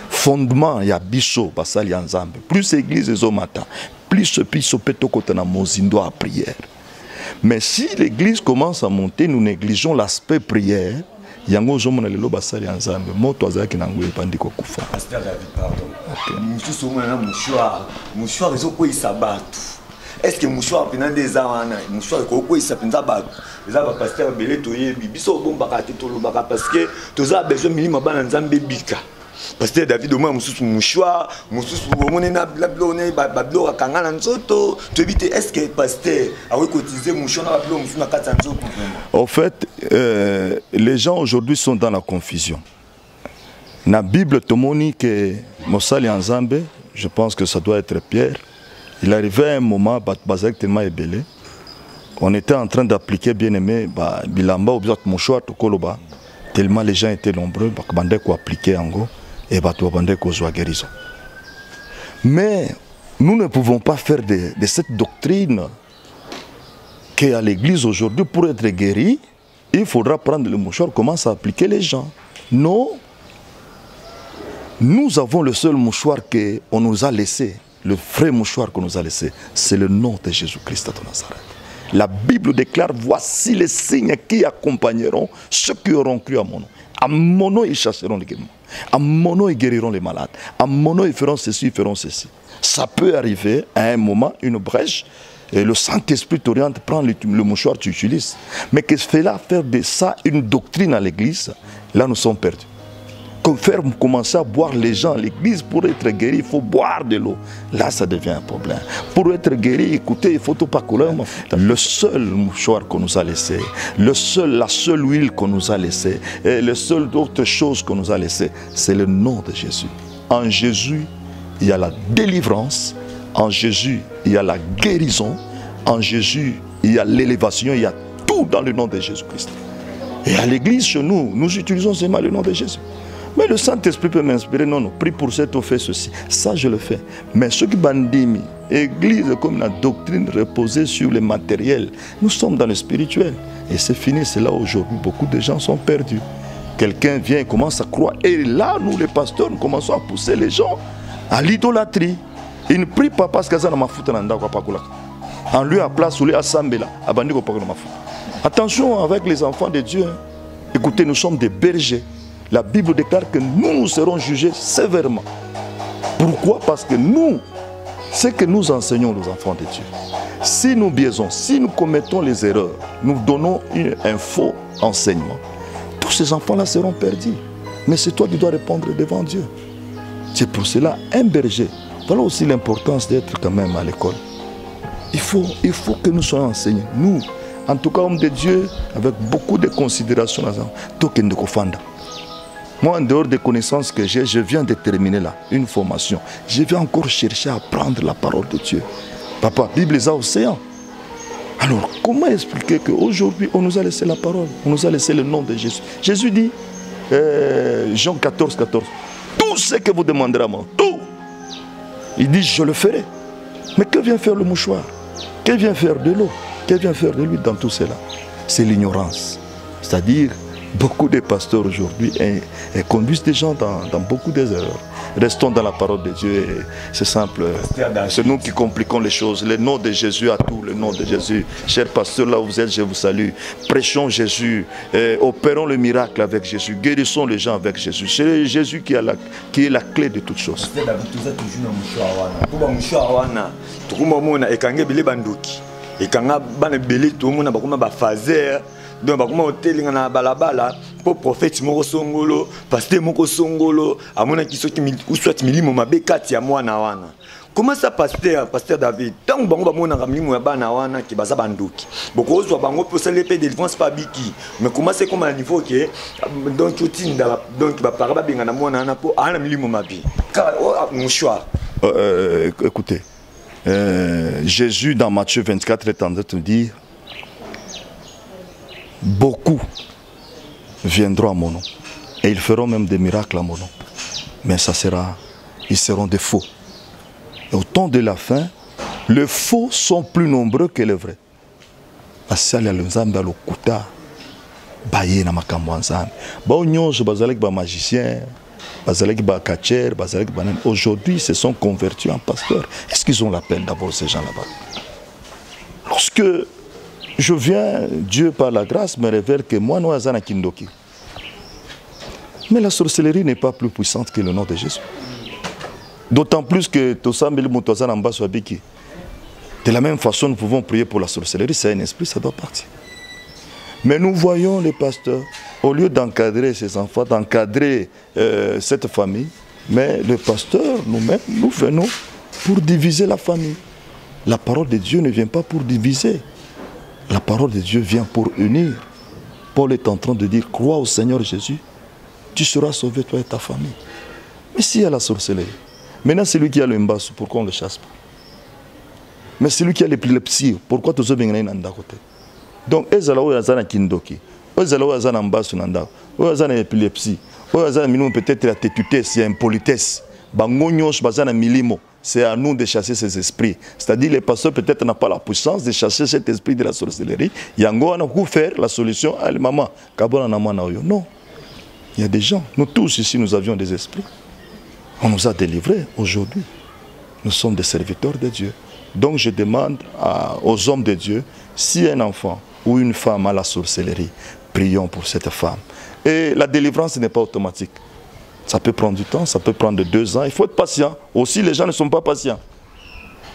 fondement ya biso basali ya Nzambe. Plus l'église zomata, plus piso peto kota na mozindo à prière. Mais si l'église commence à monter, nous négligeons l'aspect prière. Yango zomo na lelo basali ya Nzambe. Moto azaki nango epandi ko kufa. Pasteur David, pardon. Musu somo na mouchoir ezoko isabatu. Est-ce que mouchoir pendant des années, mouchoir koko isapinza batu. Eza ba pasteur belé toyebi biso bombaka te tolobaka parce que toza besoin milima bana Nzambe bika. Pasteur David au moins mouchoir, au moins na blablone bablo akangana nzoto, tu éviter est-ce que pasteur a cotisé mouchoir na bablo musuna kata nzoto. En fait, les gens aujourd'hui sont dans la confusion. La Bible tomoni que Mosali Nzambe, je pense que ça doit être Pierre. Il arrivait à un moment, Bazak tellement ébélé. On était en train d'appliquer bien aimé, Bilamba ou bien mouchoir Tokoloba, tellement les gens étaient nombreux, Bandé ko appliquer en go. Et Bandé ko joie guérison. Mais nous ne pouvons pas faire de cette doctrine qu'à l'église aujourd'hui, pour être guéri, il faudra prendre le mouchoir, commencer à appliquer les gens. Non. Nous avons le seul mouchoir qu'on nous a laissé. Le vrai mouchoir qu'on nous a laissé, c'est le nom de Jésus-Christ de Nazareth. La Bible déclare, voici les signes qui accompagneront ceux qui auront cru à mon nom. À mon nom, ils chasseront les démons. À mon nom, ils guériront les malades. À mon nom, ils feront ceci, ils feront ceci. Ça peut arriver à un moment, une brèche, et le Saint-Esprit t'oriente, prends le mouchoir, tu utilises. Mais que cela faire de ça une doctrine à l'église, là nous sommes perdus. Faire commencer à boire les gens à l'église pour être guéri, il faut boire de l'eau. Là, ça devient un problème. Pour être guéri, écoutez, il faut tout pas couler. Le seul mouchoir qu'on nous a laissé, la seule huile qu'on nous a laissée, et la seule autre chose qu'on nous a laissée, c'est le nom de Jésus. En Jésus, il y a la délivrance. En Jésus, il y a la guérison. En Jésus, il y a l'élévation. Il y a tout dans le nom de Jésus-Christ. Et à l'église, chez nous, nous utilisons seulement le nom de Jésus. Mais le Saint-Esprit peut m'inspirer, non, non, prie pour cette, on fait ceci. Ça, je le fais. Mais ceux qui bandiment, église comme la doctrine reposée sur le matériel, nous sommes dans le spirituel. Et c'est fini, c'est là aujourd'hui, beaucoup de gens sont perdus. quelqu'un vient et commence à croire. Et là, nous les pasteurs, nous commençons à pousser les gens à l'idolâtrie. Ils ne prient pas parce qu'ils ont ma foute en lieu à place ou à Sambela, à Bandiko Pakolama. Attention avec les enfants de Dieu. Écoutez, nous sommes des bergers. La Bible déclare que nous serons jugés sévèrement. Pourquoi? Parce que nous, ce que nous enseignons aux enfants de Dieu, si nous biaisons, si nous commettons les erreurs, nous donnons un faux enseignement, tous ces enfants-là seront perdus. Mais c'est toi qui dois répondre devant Dieu. C'est pour cela, un berger, voilà aussi l'importance d'être quand même à l'école. Il faut que nous soyons enseignés. Nous, en tout cas, hommes de Dieu, avec beaucoup de considération, moi, en dehors des connaissances que j'ai, je viens de terminer là, une formation. Je vais encore chercher à apprendre la parole de Dieu. Papa, Bible est à océan. Alors, comment expliquer qu'aujourd'hui, on nous a laissé la parole, on nous a laissé le nom de Jésus. Jésus dit, Jean 14, 14, tout ce que vous demanderez à moi, tout. Il dit, je le ferai. Mais que vient faire le mouchoir? Que vient faire de l'eau? Que vient faire de l'huile dans tout cela? C'est l'ignorance. C'est-à-dire, beaucoup de pasteurs aujourd'hui conduisent des gens dans beaucoup d'erreurs. Restons dans la parole de Dieu. C'est simple. C'est nous qui compliquons les choses. Le nom de Jésus à tout, le nom de Jésus. Chers pasteurs, là où vous êtes, je vous salue. Prêchons Jésus. Opérons le miracle avec Jésus. Guérissons les gens avec Jésus. C'est Jésus qui est la clé de toutes choses. Donc bakuma hotel ngana balabala pour prophète moko songolo pasteur moko songolo amona kisoki uswati milimo mabekati ya mwana wana. Comment ça pasteur David tant bango bamona milimo ya bana wana ki baza banduki boko ozwa bango pour ça l'épée de défense pas biki mais comment c'est comme à niveau que donc utinda donc ba para ba benga na mwana na po ana milimo mabi mouchoir. Écoutez, Jésus dans Matthieu 24 est en train de dire: beaucoup viendront à mon nom et ils feront même des miracles à mon nom. Mais ils seront des faux. Et au temps de la fin, les faux sont plus nombreux que les vrais. Aujourd'hui, ils se sont convertis en pasteurs. Est-ce qu'ils ont l'appel d'abord ces gens là-bas? Lorsque je viens, Dieu par la grâce me révèle que moi, nous sommes Kindoki. Mais la sorcellerie n'est pas plus puissante que le nom de Jésus. D'autant plus que de la même façon, nous pouvons prier pour la sorcellerie. C'est un esprit, ça doit partir. Mais nous voyons les pasteurs, au lieu d'encadrer ces enfants, d'encadrer cette famille, mais les pasteurs, nous-mêmes, nous venons pour diviser la famille. La parole de Dieu ne vient pas pour diviser. La parole de Dieu vient pour unir. Paul est en train de dire, crois au Seigneur Jésus, tu seras sauvé toi et ta famille. Mais s'il y a la sorcellerie, maintenant c'est lui qui a le mbassou, pourquoi on ne le chasse pas? Mais c'est lui qui a l'épilepsie, pourquoi tous ceux qui sont à côté? Donc, ils ont un kindoki, ils ont un mbassou, ils ont une épilepsie, ils ont peut-être la tétuté, c'est une politesse. C'est à nous de chasser ces esprits. C'est-à-dire les pasteurs peut-être n'ont pas la puissance de chasser cet esprit de la sorcellerie. Yango a pu faire la solution à maman. Non. Il y a des gens. Nous tous ici, nous avions des esprits. On nous a délivrés aujourd'hui. Nous sommes des serviteurs de Dieu. Donc je demande aux hommes de Dieu, si un enfant ou une femme a la sorcellerie, prions pour cette femme. Et la délivrance n'est pas automatique. Ça peut prendre du temps, ça peut prendre 2 ans. Il faut être patient. Aussi, les gens ne sont pas patients.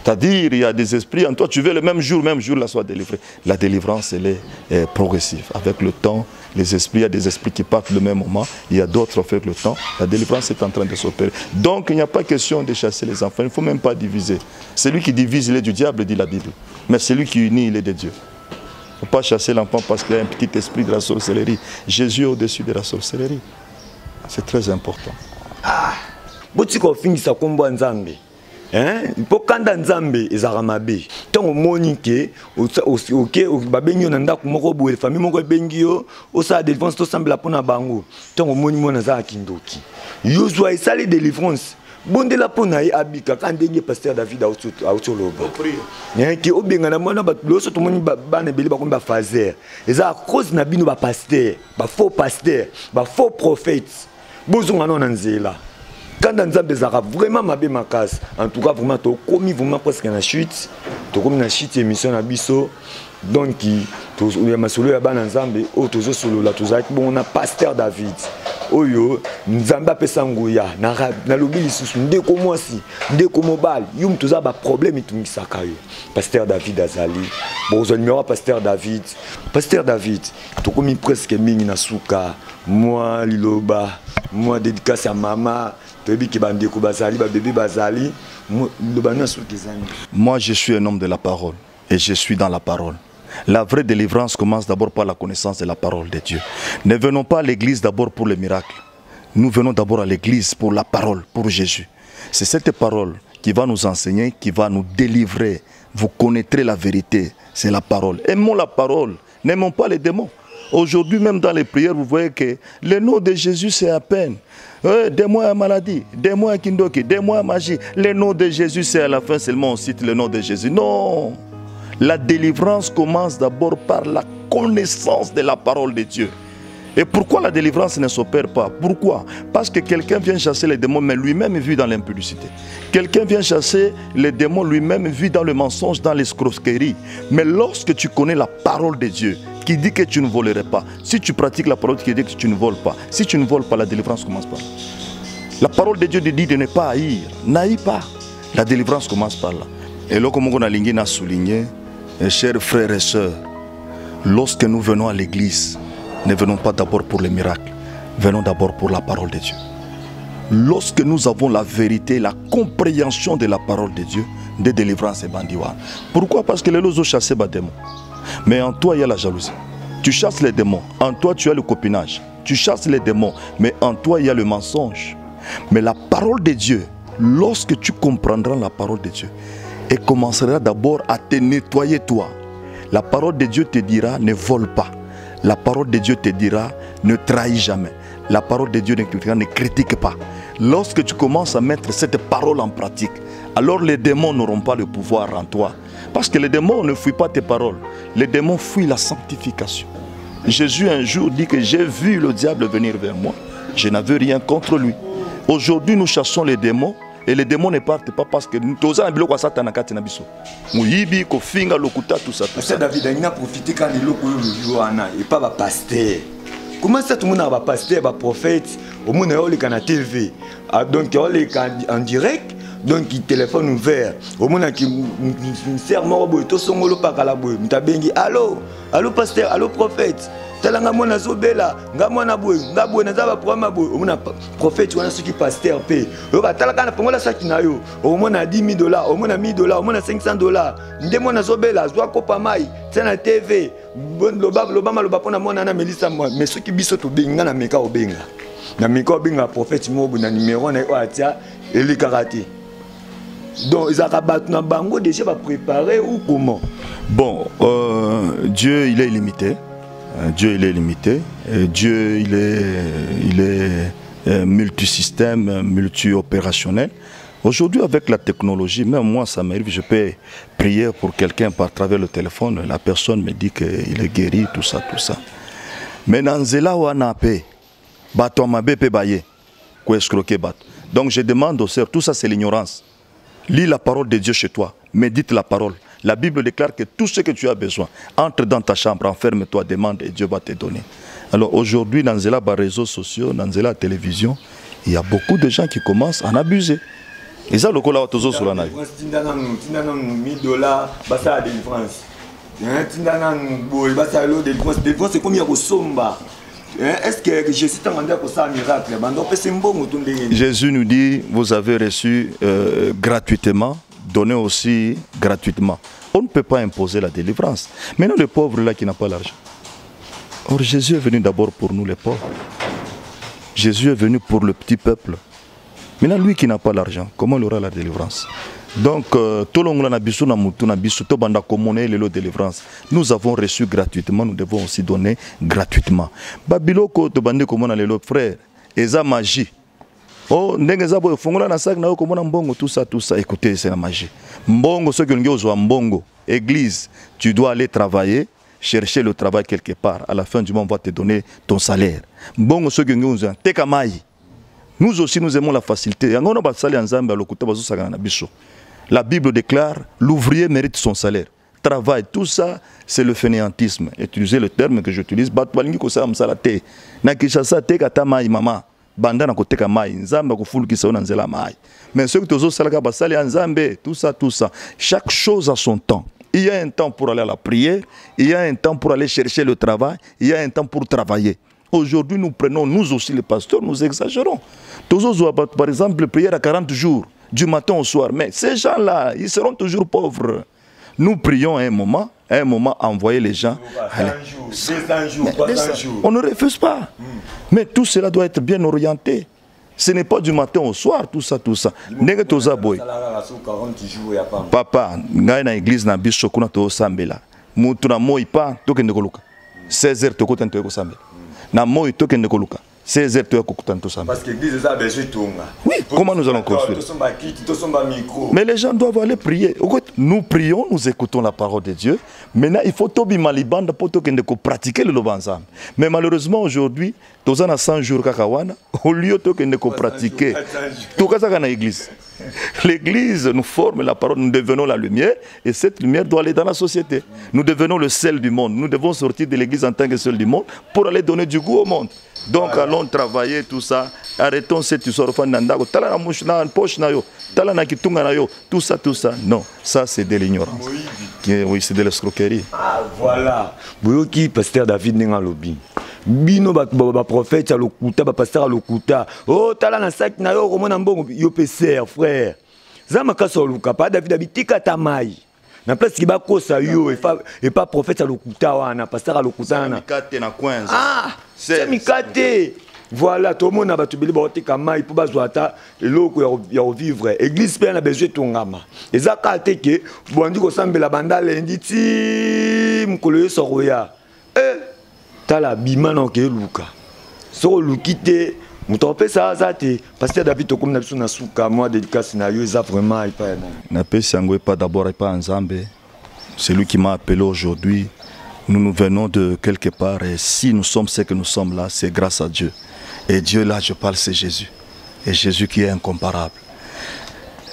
C'est-à-dire, il y a des esprits en toi, tu veux le même jour, là, soit délivré. La délivrance, elle est progressive. Avec le temps, les esprits, il y a des esprits qui partent le même moment, il y a d'autres avec le temps. La délivrance est en train de s'opérer. Donc, il n'y a pas question de chasser les enfants. Il ne faut même pas diviser. Celui qui divise, il est du diable, dit la Bible. Mais celui qui unit, il est de Dieu. Il ne faut pas chasser l'enfant parce qu'il y a un petit esprit de la sorcellerie. Jésus est au-dessus de la sorcellerie. C'est très important. Botiko fingisa kombo nzambe. Po kanda nzambe ezara mabe. Tango monike oke babengi na ndako moko boye famille moko bengi yo osa délivrance to sambela pona bango. Tango moni mona za kindoki. Yo zwa esali délivrance. bondela pona ye abika quand ndenge pasteur David autoloba ki obenga na mwana loso to moni bana beli ba komba fazer eza à cause na bino ba pasteur ba faux prophètes bozonga na nzela quand Nzambe zara vraiment mabe makasi en tout cas vraiment to komi vraiment presque na chute to komi na chute émission na biso donc to ya masolo ya bana Nzambe o tozo solo la tozaki bon on a pasteur David oyo Nzambe apesa nguya na lobi lisusu ndeko mwasi ndeko mobali yum toza ba problème itungisaka yo pasteur David azali bozo numéro pasteur David to komi presque mingi na suka moi liloba moi dédicace à maman. Moi, je suis un homme de la parole et je suis dans la parole. La vraie délivrance commence d'abord par la connaissance de la parole de Dieu. Ne venons pas à l'église d'abord pour les miracles. Nous venons d'abord à l'église pour la parole, pour Jésus. C'est cette parole qui va nous enseigner, qui va nous délivrer. Vous connaîtrez la vérité, c'est la parole. Aimons la parole, n'aimons pas les démons. Aujourd'hui, même dans les prières, vous voyez que le nom de Jésus, c'est à peine. Des-moi à maladie, des-moi à kindoki, des-moi à magie. Le nom de Jésus, c'est à la fin seulement on cite le nom de Jésus. Non! La délivrance commence d'abord par la connaissance de la parole de Dieu. Et pourquoi la délivrance ne s'opère pas? Pourquoi? Parce que quelqu'un vient chasser les démons, mais lui-même vit dans l'impudicité. Quelqu'un vient chasser les démons, lui-même vit dans le mensonge, dans l'escroquerie. Mais lorsque tu connais la parole de Dieu, qui dit que tu ne volerais pas, si tu pratiques la parole qui dit que tu ne voles pas, si tu ne voles pas, la délivrance commence par là. La parole de Dieu dit de ne pas haïr. N'haïs pas. La délivrance commence par là. Et là, comme on a souligné, chers frères et sœurs, lorsque nous venons à l'église, ne venons pas d'abord pour les miracles, venons d'abord pour la parole de Dieu. Lorsque nous avons la vérité, la compréhension de la parole de Dieu, des délivrances et bandiwa. Pourquoi? Parce que les lots ont chassé les démons. Mais en toi, il y a la jalousie. Tu chasses les démons. En toi, tu as le copinage. Tu chasses les démons. Mais en toi, il y a le mensonge. Mais la parole de Dieu, lorsque tu comprendras la parole de Dieu, et commencera d'abord à te nettoyer toi. La parole de Dieu te dira, ne vole pas. La parole de Dieu te dira, ne trahis jamais. La parole de Dieu ne critique pas. Lorsque tu commences à mettre cette parole en pratique, alors les démons n'auront pas le pouvoir en toi. Parce que les démons ne fuient pas tes paroles. Les démons fuient la sanctification. Jésus un jour dit que j'ai vu le diable venir vers moi. Je n'avais rien contre lui. Aujourd'hui, nous chassons les démons. Et les démons ne partent pas parce que nous sommes en train de Satan. Muyibi, kofinga, lokuta, tout ça. David, il a profité quand il et pas un pasteur. Comment ça tout le monde a un pasteur, un prophète, au monde est en TV. Donc il est en direct, donc il téléphone ouvert. Au monde qui sert mort, tout son molo pas la boue. Allô, allô pasteur, allô prophète. Talanga mona zobela ngamona boy ngabwe na zaba programa boy omona prophète wana soki pasteur pe yo batalaka na pongola saki na yo omona $10,000 omona $1,000 omona $500 ndemona zobela zwa kopa mai tsena TV lobama lobapona mona na Melissa moi mais soki biso to benga na meka obenga prophète mobu na numéro na atia eli karate. Donc ils ont na bango déjà va préparer ou comment? Bon, Dieu il est illimité. Dieu il est limité, Dieu il est multisystème, multi-opérationnel. Aujourd'hui avec la technologie, même moi ça m'arrive, je peux prier pour quelqu'un par travers le téléphone, la personne me dit qu'il est guéri, tout ça. Mais dans Zela wana pe, bato mabe pe baye, ko escroquer bato. Donc je demande aux sœurs, tout ça c'est l'ignorance. Lis la parole de Dieu chez toi, médite la parole. La Bible déclare que tout ce que tu as besoin, entre dans ta chambre, enferme-toi, demande et Dieu va te donner. Alors aujourd'hui, dans les réseaux sociaux, dans la télévision, il y a beaucoup de gens qui commencent à en abuser. Et ça, le coup là, toujours sur la nave. C'est combien de somba? Est-ce que Jésus t'a demandé pour ça un miracle? Jésus nous dit, vous avez reçu gratuitement, donnez aussi gratuitement. On ne peut pas imposer la délivrance. Maintenant, le pauvre là qui n'a pas l'argent. Or, Jésus est venu d'abord pour nous les pauvres. Jésus est venu pour le petit peuple. Maintenant, lui qui n'a pas l'argent, comment il aura la délivrance? Donc, nous avons reçu gratuitement, nous devons aussi donner gratuitement. Babiloko, frère, eza magie. Oh, ndengeza boy fongola na sac na yo komona mbongo tout ça. Écoutez, c'est la magie. Mbongo ceux qui ont besoin mbongo. Église, tu dois aller travailler, chercher le travail quelque part. À la fin du mois, on va te donner ton salaire. Mbongo ceux qui ont besoin tekamai. Nous aussi nous aimons la facilité. La Bible déclare l'ouvrier mérite son salaire. Travail, tout ça, c'est le fainéantisme. Utilisez le terme que j'utilise. Mais ceux qui tout ça. Chaque chose a son temps. Il y a un temps pour aller à la prière, il y a un temps pour aller chercher le travail, il y a un temps pour travailler. Aujourd'hui, nous prenons, nous aussi les pasteurs, nous exagérons. Par exemple, prière à 40 jours, du matin au soir. Mais ces gens-là, ils seront toujours pauvres. Nous prions à un moment, envoyer les gens. 100 jours, 300 jours. On ne refuse pas. Mais tout cela doit être bien orienté. Ce n'est pas du matin au soir, tout ça. Papa, ngai na église na biso kuna to sambela. Mutu na moi pa tokende koluka. 16h tokota ntoko sambela. Na moi tokende koluka. 16h tokota ntoko sambela. Parce que l'église a besoin de tonga. Oui, comment nous allons construire? Mais les gens doivent aller prier. Nous prions, nous écoutons la parole de Dieu. Maintenant, il faut tobi malibanda pour tokende ko pratiquer le lobanzam. Mais malheureusement aujourd'hui, tozana a 100 jours kakawana, au lieu tokende ko pratiquer. Tout ça dans l'église. L'église nous forme la parole, nous devenons la lumière et cette lumière doit aller dans la société. Nous devenons le sel du monde. Nous devons sortir de l'église en tant que sel du monde pour aller donner du goût au monde. Donc allons travailler tout ça. Arrêtons cette histoire. Tout ça. Non, ça c'est de l'ignorance. Oui, c'est de l'escroquerie. Ah, voilà. Boyoki, pasteur David Nengalobi. Bino ba prophète à l'okuta, ba pasteur à l'okuta. Oh, tala na sac na yo komona mbongo yo peser frère. Zama kaso luka pa David abitika tamai. Na place ki ba kosa yo et pas prophète à l'okuta wana, pasteur à l'okuta na. Ah, c'est mikate. Voilà, tout le monde a battu le kamai pour bazouata et l'eau ya vivre. Église pe na besoin tongama. Ezaka te ke bondi ko sambela banda lendi ti mkolo yo soroya. Tala bimana ke luka. So lukite mutope ça azate pasteur David to comme na biso na suka moi dédicace na yo za vraiment il pas na pesi yango pas d'abord pas Nzambe. C'est lui qui m'a appelé aujourd'hui. Nous venons de quelque part et si nous sommes ce que nous sommes là, c'est grâce à Dieu. Et Dieu là, je parle, c'est Jésus. Et Jésus qui est incomparable.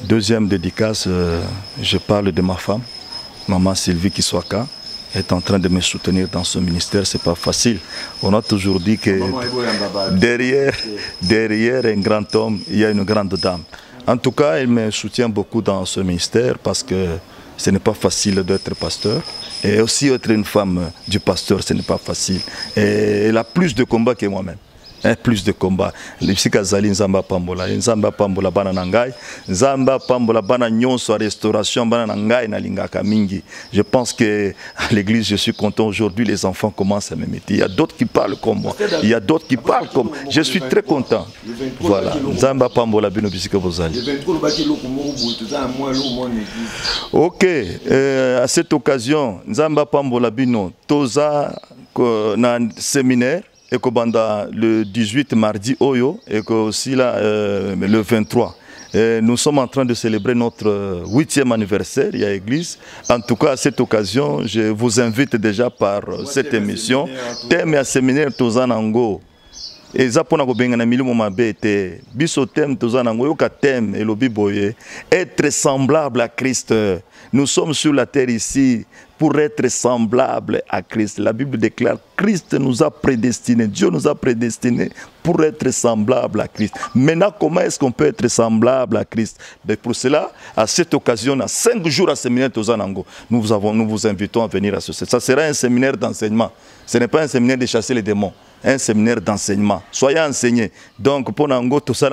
Deuxième dédicace, je parle de ma femme, maman Sylvie Kiswaka, est en train de me soutenir dans ce ministère. C'est pas facile. On a toujours dit que derrière un grand homme, il y a une grande dame. En tout cas, elle me soutient beaucoup dans ce ministère parce que ce n'est pas facile d'être pasteur. Et aussi être une femme du pasteur, ce n'est pas facile. Et elle a plus de combats que moi-même. Plus de combats. Nzamba pambola bana nangai, Nzamba pambola bana nyonso restauration bana nangai na lingaka mingi. Je pense que à l'église je suis content aujourd'hui, les enfants commencent à me mettre. Il y a d'autres qui parlent comme moi. Il y a d'autres qui parlent comme moi. Je suis très content. Voilà. Nzamba pambola bino bisika bozali. OK, à cette occasion, Nzamba pambola bino toza na séminaire et que le 18 mardi Oyo et que aussi là le 23. Nous sommes en train de célébrer notre 8e anniversaire, il y a l'église. En tout cas, à cette occasion, je vous invite déjà par cette émission. Thème à séminaire Tozanango. Et ça pour nous benga na milimo mabete. Biso thème Tozanango yoka thème et lobi boye. Être semblable à Christ. Nous sommes sur la terre ici pour être semblable à Christ. La Bible déclare Christ nous a prédestinés, Dieu nous a prédestinés pour être semblable à Christ. Maintenant, comment est-ce qu'on peut être semblable à Christ? Mais pour cela, à cette occasion, à 5 jours à séminaire Tozanango, nous vous invitons à venir à ce. Ça sera un séminaire d'enseignement. Ce n'est pas un séminaire de chasser les démons. Un séminaire d'enseignement. Soyez enseignés. Donc, pour Nango, tout ça,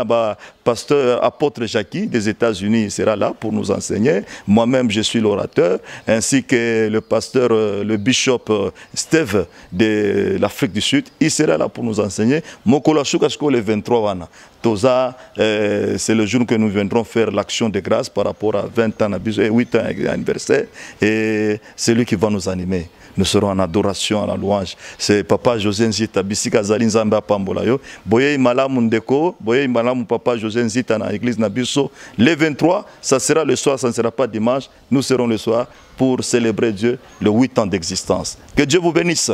pasteur apôtre Jackie des États-Unis sera là pour nous enseigner. Moi-même, je suis l'orateur, ainsi que le pasteur, le bishop Steve de l'Afrique du Sud. Il sera là pour nous enseigner. Mokolo Shukasko le 23 wana. Toza, c'est le jour que nous viendrons faire l'action de grâce par rapport à 20 ans, 8 ans anniversaire. Et c'est lui qui va nous animer. Nous serons en adoration, à la louange. C'est Papa José Nzita, Bisika Zalin Zamba Pambolayo. Boye Malamu Ndeko, Boye Malamu Papa José Nzita dans l'église Nabiso. Le 23, ça sera le soir, ça ne sera pas dimanche. Nous serons le soir pour célébrer Dieu, le 8 ans d'existence. Que Dieu vous bénisse.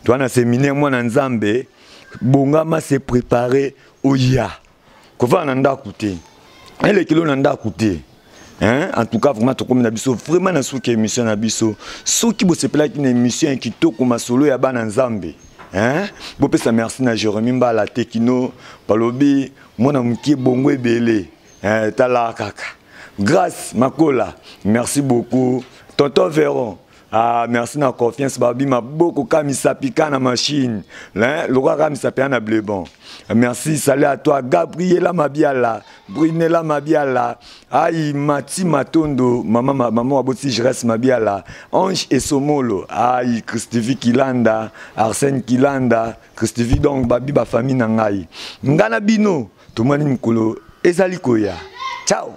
Toi, dans le séminaire, moi, dans Nzambe, Bongama s'est préparé au Ya. Comment on a écouté? Et les kilos on a écouté. En tout cas, vraiment, comme Nabiso, vraiment, dans cette émission Nabiso, ceux qui se plaignent d'une émission qui toque comme solo ya ban Nzambe. Bon, ça merci à Jérémy Mbala Tekino, Palobi, moi, na mki bongo ebele. Tala kaka. Grâce, Makola. Merci beaucoup. Tonton Véron. Ah, merci na confiance babi ma beaucoup comme sapika na machine le roi comme sapika na blebon. Merci, salut à toi Gabriela Mabiala, Brunella Mabiala, Aïe Mati Matondo, maman aboti Jérès Mabiala, Ange et Somolo, Aïe Christivi Kilanda, Arsène Kilanda, Christivi donc babi ba famille nangai. Ngana bino, tout mani mkolo ezali koya. Ciao.